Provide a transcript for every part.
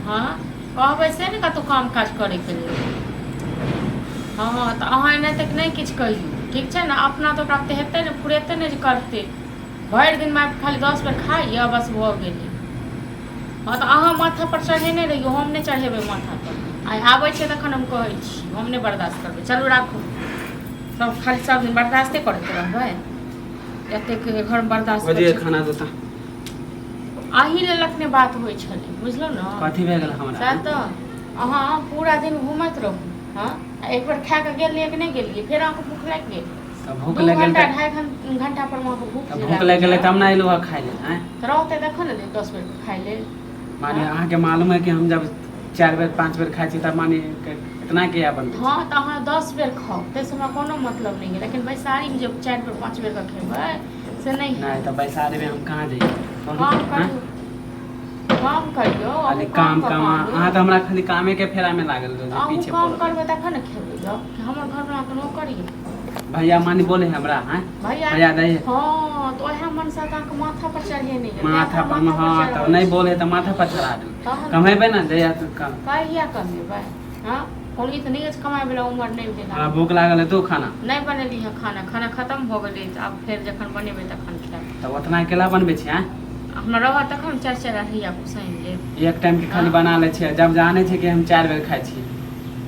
हाँ कहबै से ने कतहु काम काज करैके लेल। हाँ तऽ अहाँ एना तक नहीं किछु कहियौ, ठीक छै ने। अपना तो ओकरा हेतै ने, फुरेतै ने जे करतै। भरि दिन मारि खाली 10 बेर खाइए बस भऽ गेलै। हाँ तऽ अहाँ माथा पर चढ़ेने रहियौ, हम नहीं चढ़ेबै माथा पर। आइ आबै छै तखन हम कहै छी, हम नहीं बर्दाश्त करबै। चलू राखू, सब खाली सब दिन बर्दाश्ते करैत रहबै। एतेक घरमे बर्दाश्त बजे खाना देता अही लेलक ने बात होइ छलै, बुझलौ ने। कथी भए गेल हमरा सएह तऽ अहाँ पूरा दिन घूमैत रहू। हाँ एक बेर खा कऽ गेलियै कि नहीं गेलियै, फेर अहाँके भूख लागि गेल। भूख 2 लग गेल घंटा 2.5 घंटा पर वहाँ भूख लग गेलै तब ना एलहुँ खाइ ले। तऽ रहतै देखो ने 10 बेर खाइ ले। माने अहाँके मालूम है कि हम जब 4 बेर 5 बेर खाइ छी तब माने इतना किया बनबै। हाँ तऽ अहाँ 10 बेर खाओ, ताहिसँ हमरा कोनो मतलब नहीं है। लेकिन बैसारीमे जब 4 बेर 5 बेर का खेबै से नहीं है। नहीं तो बैसारीमे हम कहाँ जइए। काम करियो खाली काम अहाँ तऽ हमरा खाली कामे के फेरा में लागल रहो पीछे काम करबै तखन ने खेबै। हमर घर में कोनो करियो भैया मानी बोले हमरा हैं भैया दे। हाँ तो ओहे मन से अहाँके माथा पर चढ़िए नहीं माथा पर। हाँ तो नहीं बोले तो माथा पर चढ़ा दे कमेबे ना जया तू कहिया कमेबै। हाँ कोनो इतनी कमाए वाला उम्र नहीं भेल। हां भूख लागल है तू खाना नहीं बनेली है। खाना खत्म हो गेलै, अब फिर जखन बनेबै तखन खाएब। तो उतना अकेला बनबै छी हैं हमरा रह तखन 4 अढ़ैया कुसैन लेब। एक टाइम के खाली बना ले छी, जब जाने छी कि हम 4 बेर खाइ छी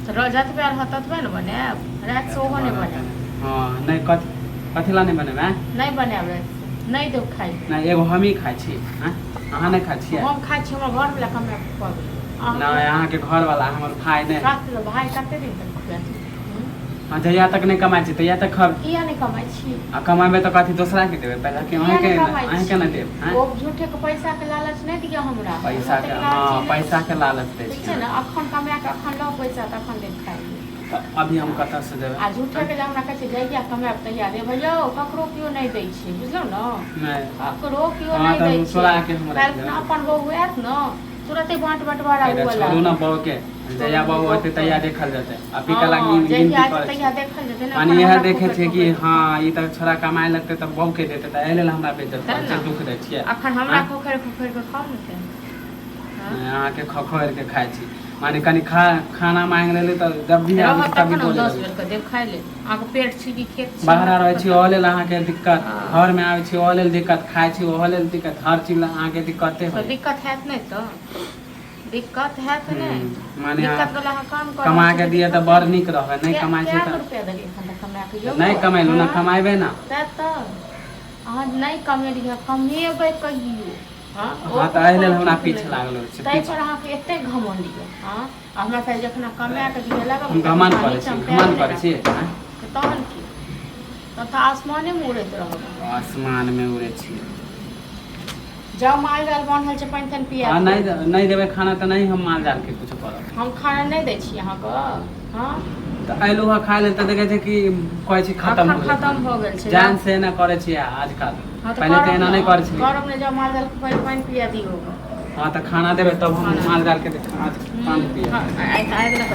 तो जतबे रहत ततबे ने बनाएब, रात से ओहो नहीं बनाएब। हां नहीं कथी ला नहीं बनेबै नहीं बनाएब, नहीं देब खाइ नहीं एगो हम ही खाइ छी हैं अहाँ नहीं खाइ छी। हम खाइ छी, हमर घर वाला कमे पड़ै नहीं अहाँ के घर वाला हमर भाई नहीं भाई कते दिन तक खुआएत। हां जहिया तक नहीं कमाइ छी तहिया तक खब किया नहीं कमाइ छी। आ कमाबे तो कथी दूसरा के देबे, पहले के अहाँ के ना देब हैं। ओ झूठे के पैसा के लालच नहीं दिया हमरा। पैसा के हां पैसा के लालच दे ठीक छै ने। अखन कमा के अखन लो पैसा तखन दे खाइ। अभी हम कतऽ से देबै आ झूठे के हमरा कहै छै जहिया कमाएब तहिया देब। भैया ककरो कियो नहीं दै छै, बुझलौ न। नहीं ककरो कियो नहीं दै छै। तोरा के हमरा अपन बहू आयत न तुरंते बांट बंटवारा हुआ छोड़ू ना बहू के, जहिया बहू होते तहिया देखल जेतै। अभी के लगी जहिया तहिया देखल जेतै ना। माने यह देखे छै कि हां ई त छोरा कमाए लगतै त बहू के देतै, त एले हमरा बेइज्जत छै, दुख दै छियै। अखन हमरा खोखैर के खाऊ ने अहाँ के खोखैर के खाइ छी। माने कनी खाना मांग लेले त जब भी हम तभी बोले 10 बेर के देब खाइ ले। आके पेट छी कि खेत छी। बाहर रहै छी ओह लेल अहाँ के दिक्कत, घर में आबै छी ओह लेल दिक्कत, खाइ छी ओह लेल दिक्कत, हर चीज अहाँ के दिक्कते है। दिक्कत हैत नहीं तो दिक्कत हैत नहीं। माने दिक्कत वाला काम कर कमा के दिए त बड़ निक रहै, नहीं कमाइ छै त रुपया देलिए खंडा कमा के यो नहीं कमेलु ना कमाइबे ना त अहाँ नहीं कमेलिए कमेबै कहियो। हां त एहि लेल हमरा पीछे लागल छै। तै पर अहाँ के एते घमंड दिए। हां हमरा कहे जखन कमा के दिए लगा हम घमंड करै छी हैं तहन की त आसमाने में उड़ैत रहब। आसमान में उड़े छी। जब माल जाल बनल छै पानी तन पिया। हां नहीं देबे खाना त नहीं हम माल जाल के कुछ करब। हम खाना नहीं दै छी अहाँ के। हां त आइलो हा खाइ ले त देखे छै कि कहै छी खत्म हो गेल छै। जान से ना करे छी आजकल, पहले त एना नहीं करे छी। गरम ने जब माल जाल के पहले पानी पिया दियो। हां त खाना देबे तब हम माल जाल के पानी पिया। हां आइ ना